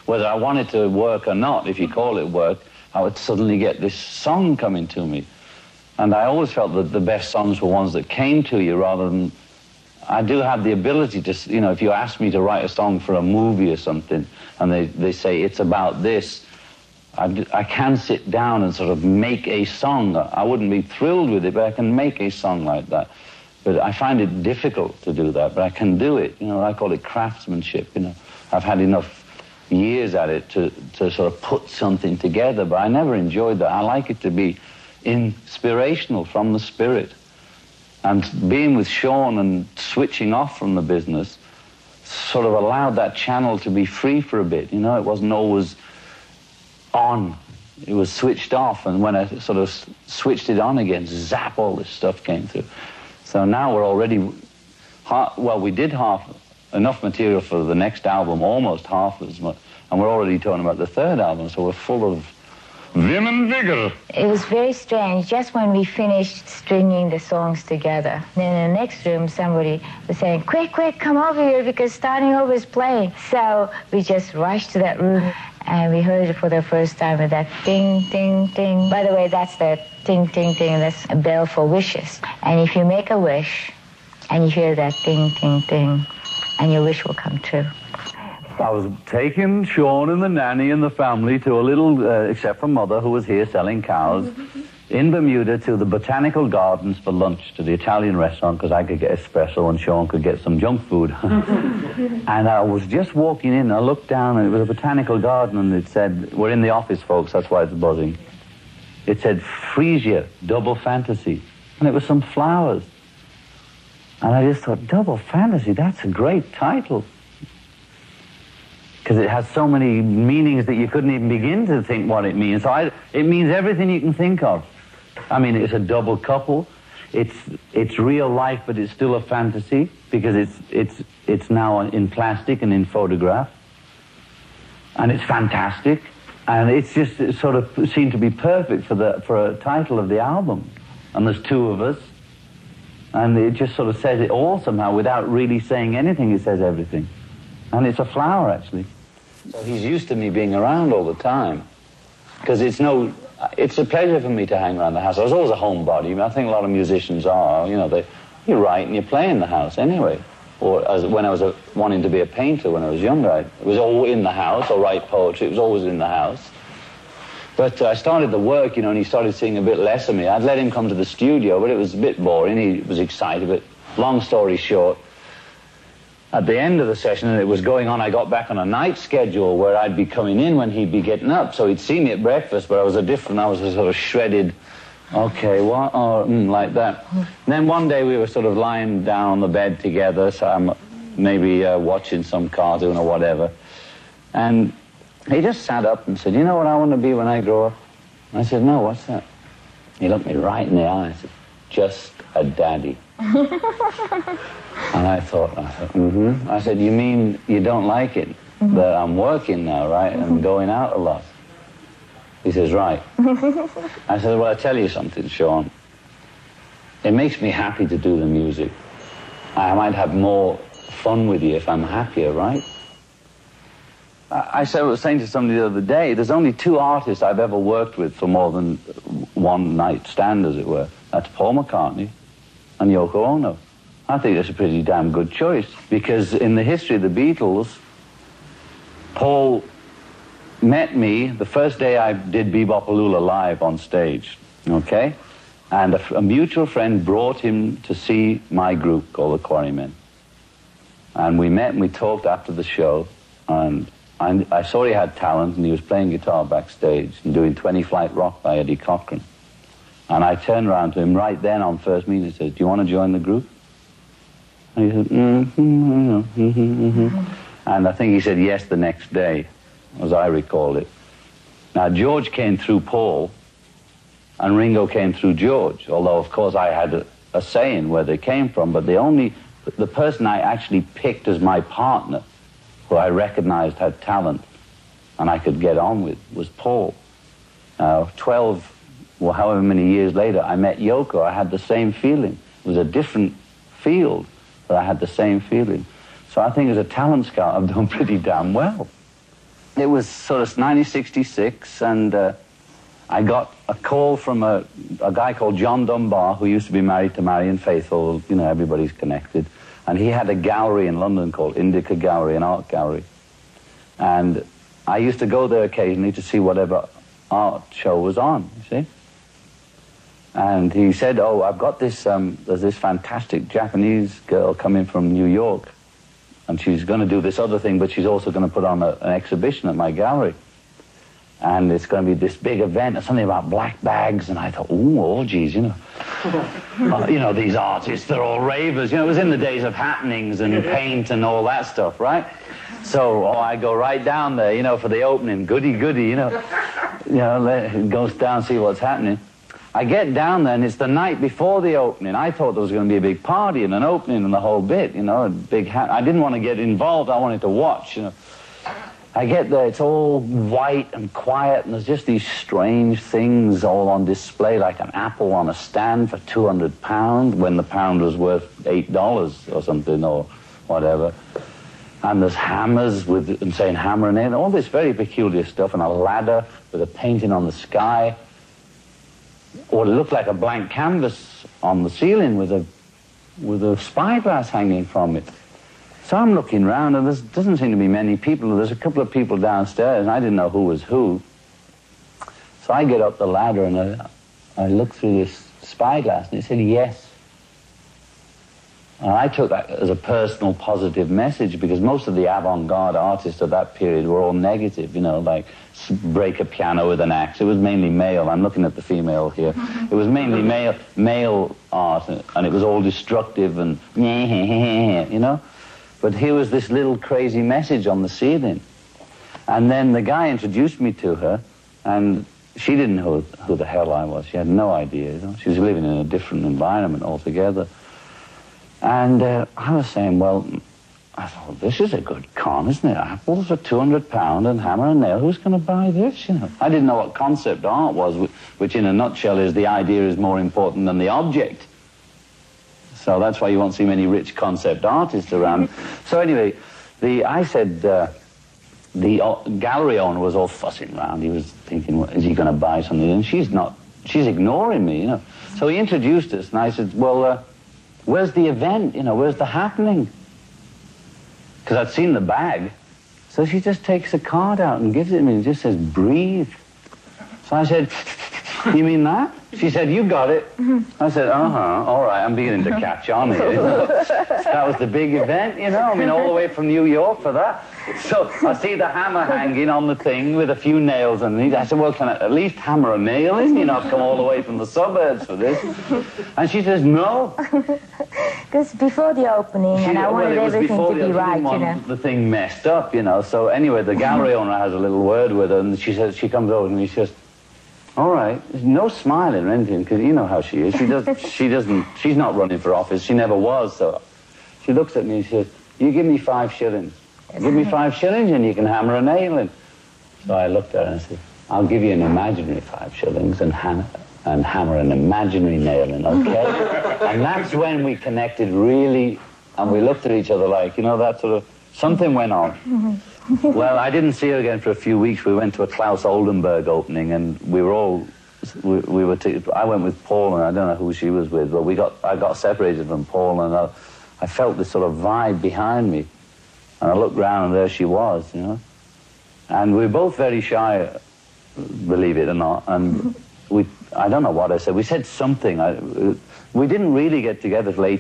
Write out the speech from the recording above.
whether I wanted to work or not, if you call it work, I would suddenly get this song coming to me. And I always felt that the best songs were ones that came to you rather than... I do have the ability to, you know, if you ask me to write a song for a movie or something, and they say it's about this, I can sit down and sort of make a song. I wouldn't be thrilled with it, but I can make a song like that. But I find it difficult to do that, but I can do it. You know, I call it craftsmanship, you know. I've had enough years at it to sort of put something together, but I never enjoyed that. I like it to be inspirational from the spirit. And being with Sean and switching off from the business sort of allowed that channel to be free for a bit. You know, it wasn't always on. It was switched off, and when I sort of switched it on again, zap, all this stuff came through. So now we're already, well, we did enough material for the next album, almost half as much, and we're already talking about the third album, so we're full of vim and vigor. It was very strange. Just when we finished stringing the songs together, then in the next room somebody was saying, quick, quick, come over here because starting over is playing. So we just rushed to that room and we heard it for the first time with that ding, ding, ding. By the way, that's the ding, ding, ding. That's a bell for wishes. And if you make a wish and you hear that ding, ding, ding, and your wish will come true. I was taking Sean and the nanny and the family to a little, except for Mother, who was here selling cows, in Bermuda to the Botanical Gardens for lunch, to the Italian restaurant, because I could get espresso and Sean could get some junk food. And I was just walking in, I looked down, and it was a Botanical Garden, and it said, we're in the office, folks, that's why it's buzzing. It said, Frisia, Double Fantasy. And it was some flowers. And I just thought, Double Fantasy, that's a great title. Because it has so many meanings that you couldn't even begin to think what it means. So it means everything you can think of. I mean, it's a double couple. It's real life, but it's still a fantasy because it's now in plastic and in photograph, and it's fantastic, and it sort of seemed to be perfect for a title of the album. And there's two of us, and it just sort of says it all somehow without really saying anything. It says everything, and it's a flower actually. So he's used to me being around all the time, because it's a pleasure for me to hang around the house. I was always a homebody. I mean, I think a lot of musicians are, you know, you write and you play in the house anyway. Or when I was wanting to be a painter when I was younger, I was all in the house, or write poetry, it was always in the house. But I started the work, you know, and he started seeing a bit less of me. I'd let him come to the studio, but it was a bit boring. He was excited, but long story short, at the end of the session, and it was going on, I got back on a night schedule where I'd be coming in when he'd be getting up. So he'd see me at breakfast, but I was a sort of shredded, okay, what, or like that. And then one day we were sort of lying down on the bed together, so I'm maybe watching some cartoon or whatever. And he just sat up and said, you know what I want to be when I grow up? I said, no, what's that? He looked me right in the eye and said, just a daddy. And I thought, mm-hmm. I said, you mean you don't like it? That I'm working now, right? And going out a lot. He says, right. I said, well, I'll tell you something, Sean. It makes me happy to do the music. I might have more fun with you if I'm happier, right? I was saying to somebody the other day, there's only two artists I've ever worked with for more than one night stand, as it were. That's Paul McCartney and Yoko Ono. I think that's a pretty damn good choice, because in the history of the Beatles, Paul met me the first day I did Bebopaloola live on stage, okay? And a mutual friend brought him to see my group called the Quarrymen. And we met and we talked after the show, and I saw he had talent, and he was playing guitar backstage and doing 20 Flight Rock by Eddie Cochran. And I turned around to him right then on first meeting and said, do you want to join the group? And he said, And I think he said yes the next day, as I recall it. Now, George came through Paul, and Ringo came through George, although, of course, I had a say in where they came from, but the person I actually picked as my partner, who I recognized had talent and I could get on with, was Paul. 12, well, however many years later, I met Yoko. I had the same feeling. It was a different field, but I had the same feeling. So I think as a talent scout, I've done pretty damn well. it was sort of 1966, and I got a call from a guy called John Dunbar, who used to be married to Marian Faithfull. You know, everybody's connected. And he had a gallery in London called Indica Gallery, an art gallery. And I used to go there occasionally to see whatever art show was on, you see. And he said, oh, I've got this, there's this fantastic Japanese girl coming from New York, and she's going to do this other thing, but she's also going to put on an exhibition at my gallery. And it's going to be this big event, something about black bags. And I thought, ooh, orgies, you know. You know, these artists, they're all ravers. You know, it was in the days of happenings and paint and all that stuff, right? So I go right down there, you know, for the opening. Goody, goody, you know. Goes down, see what's happening. I get down there, and it's the night before the opening. I thought there was going to be a big party and an opening and the whole bit, you know, a big I didn't want to get involved. I wanted to watch, you know. I get there, it's all white and quiet, and there's just these strange things all on display, like an apple on a stand for £200, when the pound was worth $8 or something, or whatever. And there's hammers and saying hammer and all this very peculiar stuff, and a ladder with a painting on the sky, or it looked like a blank canvas on the ceiling with a spyglass hanging from it. So I'm looking around, and there doesn't seem to be many people. There's a couple of people downstairs, and I didn't know who was who. So I get up the ladder, and I look through this spyglass, and it said yes. And I took that as a personal positive message, because most of the avant-garde artists of that period were all negative, you know, like break a piano with an axe. It was mainly male. I'm looking at the female here. It was mainly male art, and it was all destructive and you know. But here was this little crazy message on the ceiling. And then the guy introduced me to her, and she didn't know who the hell I was. She had no idea. You know? She was living in a different environment altogether. And I was saying, well, I thought, this is a good con, isn't it? Apples for £200 and hammer and nail. Who's going to buy this, you know? I didn't know what concept art was, which in a nutshell is the idea is more important than the object. So that's why you won't see many rich concept artists around. So anyway, I said, the gallery owner was all fussing around. He was thinking, is he going to buy something? And she's ignoring me, you know. So he introduced us, and I said, well, where's the event, you know, where's the happening? Because I'd seen the bag. So she just takes a card out and gives it to me and just says, breathe. So I said, you mean that? She said, you got it. I said, all right, I'm beginning to catch on here. That was the big event, you know, I mean, all the way from New York for that. So I see the hammer hanging on the thing with a few nails underneath. I said, well, can I at least hammer a nail in? You know, I've come all the way from the suburbs for this. And she says, no. Because before the opening, and I wanted everything to be right, you know. The thing messed up, you know. So anyway, the gallery owner has a little word with her, and she says, she comes over to me, she says, all right, there's no smiling or anything, because you know how she is. She's not running for office. She never was, so she looks at me and she says, you give me 5 shillings. Give me 5 shillings and you can hammer a nail in. So I looked at her and I said, I'll give you an imaginary 5 shillings and hammer an imaginary nail in, okay? And that's when we connected really, and we looked at each other like, you know, that sort of, something went on. Well, I didn't see her again for a few weeks. We went to a Klaus Oldenburg opening, and we were all, I went with Paul, and I don't know who she was with, but I got separated from Paul, and I felt this sort of vibe behind me. And I looked round, and there she was, you know. And we were both very shy, believe it or not, and I don't know what I said. We said something. We didn't really get together till 18